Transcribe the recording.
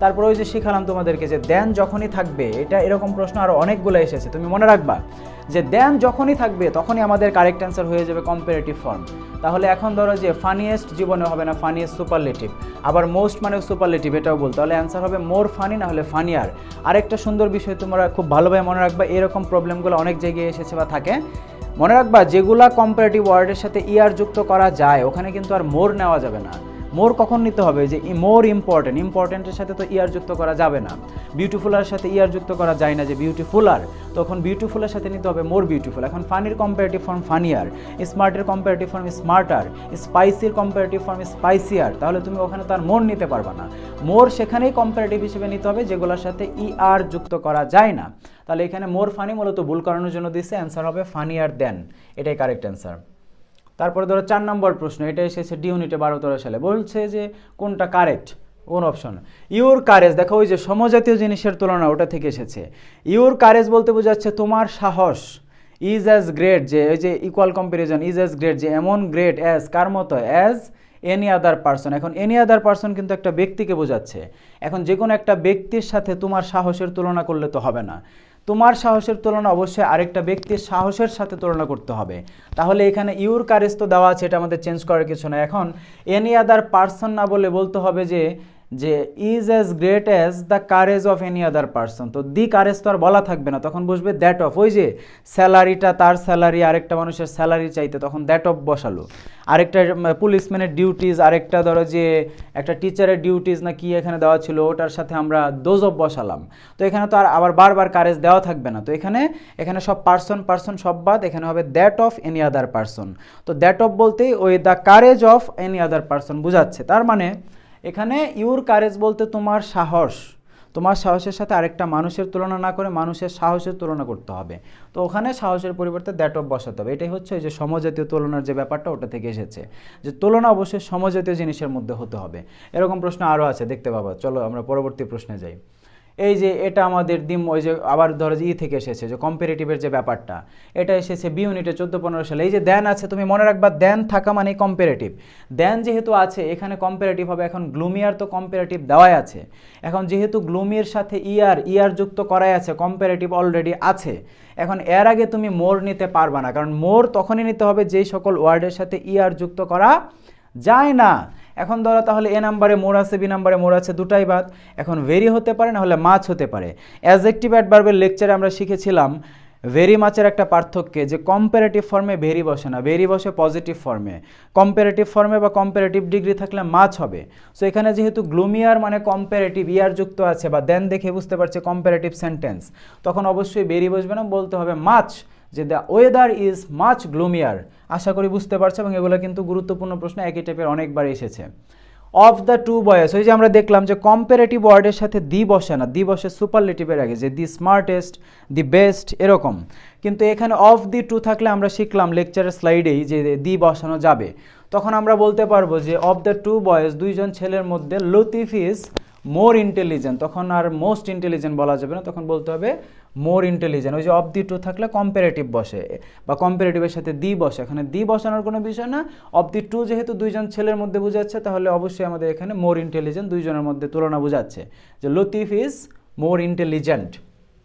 তারপরে ওই যে শিখালাম তোমাদেরকে যে দেন যখনই থাকবে, এটা এরকম প্রশ্ন আরও অনেকগুলো এসেছে, তুমি মনে রাখবা যে দেন যখনই থাকবে তখনই আমাদের কারেক্ট অ্যান্সার হয়ে যাবে কম্পারেটিভ ফর্ম। তাহলে এখন ধরো যে ফানিয়েস্ট জীবনে হবে না ফানিয়েস্ট সুপারলেটিভ, আবার মোস্ট মানে সুপারলেটিভ এটাও বলতে, তাহলে অ্যান্সার হবে মোর ফানি না হলে ফানিয়ার। আরেকটা সুন্দর বিষয় তোমরা খুব ভালোভাবে মনে রাখবা, এরকম প্রবলেমগুলো অনেক জায়গায় এসেছে বা থাকে। মনে রাখবা যেগুলা কম্পারেটিভ ওয়ার্ডের সাথে ইয়ার যুক্ত করা যায় ওখানে কিন্তু আর মোর নেওয়া যাবে না। মোর কখন নিতে হবে, যে মোর ইম্পর্টেন্ট, ইম্পর্টেন্টের সাথে তো ইয়ার যুক্ত করা যাবে না। বিউটিফুলার সাথে ইয়ার যুক্ত করা যায় না, যে বিউটিফুলার, তখন বিউটিফুলের সাথে নিতে হবে মোর বিউটিফুল। এখন ফানির কম্পারেটিভ ফর্ম ফানিয়ার, স্মার্টের কম্পারেটিভ ফর্ম স্মার্টার, স্পাইসির কম্পারেটিভ ফর্ম স্পাইসিয়ার, তাহলে তুমি ওখানে তার মোর নিতে পারবা না। মোর সেখানেই কম্পারেটিভ হিসেবে নিতে হবে যেগুলোর সাথে আর যুক্ত করা যায় না। তাহলে এখানে মোর ফানি মূলত ভুল করানোর জন্য দিচ্ছে, অ্যান্সার হবে ফানিয়ার দেন, এটাই কারেক্ট অ্যান্সার। তারপরে ধরো 4 নম্বর প্রশ্ন, এটা এসেছে ডি ইউনিটে 12-13 সালে, বলছে যে কোনটা কারেক্ট, কোন অপশন। ইউর কারেজ, দেখো ওই যে সমজাতীয় জিনিসের তুলনা ওটা থেকে এসেছে। ইউর কারেজ বলতে বোঝাচ্ছে তোমার সাহস, ইজ অ্যাজ গ্রেট, যে ওই যে equal comparison, is as great, যে এমন গ্রেট অ্যাজ কার মতো, অ্যাজ এনি আদার পারসন। এখন এনি আদার পারসন কিন্তু একটা ব্যক্তিকে বোঝাচ্ছে। এখন যে কোনো একটা ব্যক্তির সাথে তোমার সাহসের তুলনা করলে তো হবে না, তোমার সাহসের তুলনা অবশ্যই আরেকটা ব্যক্তির সাহসের সাথে তুলনা করতে হবে। তাহলে এখানে ইউর কারেজ তো দেওয়া আছে, এটা আমাদের চেঞ্জ করার কিছু না। এখন এনি আদার পারসন না বলে বলতে হবে যে is as great as the courage of any other person. তো দি কারেজ তো আর বলা থাকবে না, তখন বসবে দ্যাট অফ। ওই যে স্যালারিটা, তার স্যালারি আরেকটা মানুষের স্যালারি চাইতে, তখন দ্যাট অফ বসালো। আরেকটা পুলিশম্যানের ডিউটিজ, আরেকটা ধরো যে একটা টিচারের ডিউটিজ না কি এখানে দেওয়া ছিল, ওটার সাথে আমরা দোজ অফ বসালাম। তো এখানে তো আর আবার বারবার কারেজ দেওয়া থাকবে না, তো এখানে সব পার্সন সব বাদ, এখানে হবে that of any other person. তো দ্যাট অফ বলতেই ওই the courage of any other person বোঝাচ্ছে। তার মানে এখানে ইউর কারেজ বলতে তোমার সাহস, তোমার সাহসের সাথে আরেকটা মানুষের তুলনা না করে মানুষের সাহসের তুলনা করতে হবে। তো ওখানে সাহসের পরিবর্তে দ্যাট অফ বসাতে হবে। এটাই হচ্ছে এই যে সমজাতীয় তুলনার যে ব্যাপারটা, ওটা থেকে এসেছে, যে তুলনা অবশ্যই সমজাতীয় জিনিসের মধ্যে হতে হবে। এরকম প্রশ্ন আরও আছে, দেখতে পাবো। চলো আমরা পরবর্তী প্রশ্নে যাই। এই যে এটা আমাদের ওই যে আবার ধরো যে থেকে এসেছে যে কম্পারেটিভের যে ব্যাপারটা, এটা এসেছে বি ইউনিটে 14-15 সালে। এই যে দেন আছে, তুমি মনে রাখবা দেন থাকা মানে কম্পারেটিভ। দেন যেহেতু আছে এখানে কম্পারেটিভ হবে। এখন গ্লুমিয়ার তো কম্পারেটিভ দেওয়াই আছে, এখন যেহেতু গ্লুমির সাথে ইয়ার যুক্ত করাই আছে, কম্পারেটিভ অলরেডি আছে। এখন এর আগে তুমি মোর নিতে পারবা না, কারণ মোর তখনই নিতে হবে যেই সকল ওয়ার্ডের সাথে ইয়ার যুক্ত করা যায় না। এখন ধরো তাহলে এ নাম্বারে মোর আছে, বি নাম্বারে মোর আছে, দুটাই বাদ। এখন ভেরি হতে পারে, না হলে মাছ হতে পারে। অ্যাডজেক্টিভ অ্যাডভার্বের লেকচারে আমরা শিখেছিলাম ভেরি মাছের একটা পার্থক্যে, যে কম্পারেটিভ ফর্মে ভেরি বসে না, ভেরি বসে পজিটিভ ফর্মে। কম্পারেটিভ ফর্মে বা কম্পারেটিভ ডিগ্রি থাকলে মাছ হবে। সো এখানে যেহেতু গ্লুমিয়ার মানে কম্পারেটিভ ইয়ার যুক্ত আছে বা দেন দেখে বুঝতে পারছে কম্পারেটিভ সেন্টেন্স, তখন অবশ্যই ভেরি বসবে না, বলতে হবে মাছ, যে দ্য ওয়েদার ইজ মাচ গ্লুমিয়ার। আশা করি বুঝতে পারছো, এবং এগুলো কিন্তু গুরুত্বপূর্ণ প্রশ্ন, একই টাইপের অনেকবার এসেছে। অফ দ্য টু বয়েস, ওই যে আমরা দেখলাম যে কম্পারেটিভ ওয়ার্ডের সাথে দি বসে না, দি বসে সুপারলেটিভের আগে, যে দি স্মার্টেস্ট, দি বেস্ট এরকম। কিন্তু এখানে অফ দি টু থাকলে আমরা শিখলাম লেকচারের স্লাইডেই যে দি বসানো যাবে। তখন আমরা বলতে পারবো যে অফ দ্য টু বয়েস, দুইজন ছেলের মধ্যে লতিফ ইজ মোর ইন্টেলিজেন্ট। তখন আর মোস্ট ইন্টেলিজেন্ট বলা যাবে না, তখন বলতে হবে মোর ইন্টেলিজেন্ট। ওই যে অফ দি টু থাকলে কম্পারেটিভ বসে বা কম্পারেটিভের সাথে দি বসে, এখানে দি বসানোর কোনো বিষয় না। অফ দি টু যেহেতু দুইজন ছেলের মধ্যে বোঝাচ্ছে, তাহলে অবশ্যই আমাদের এখানে মোর ইন্টেলিজেন্ট, দুইজনের মধ্যে তুলনা বোঝাচ্ছে, যে লতিফ ইজ মোর ইন্টেলিজেন্ট।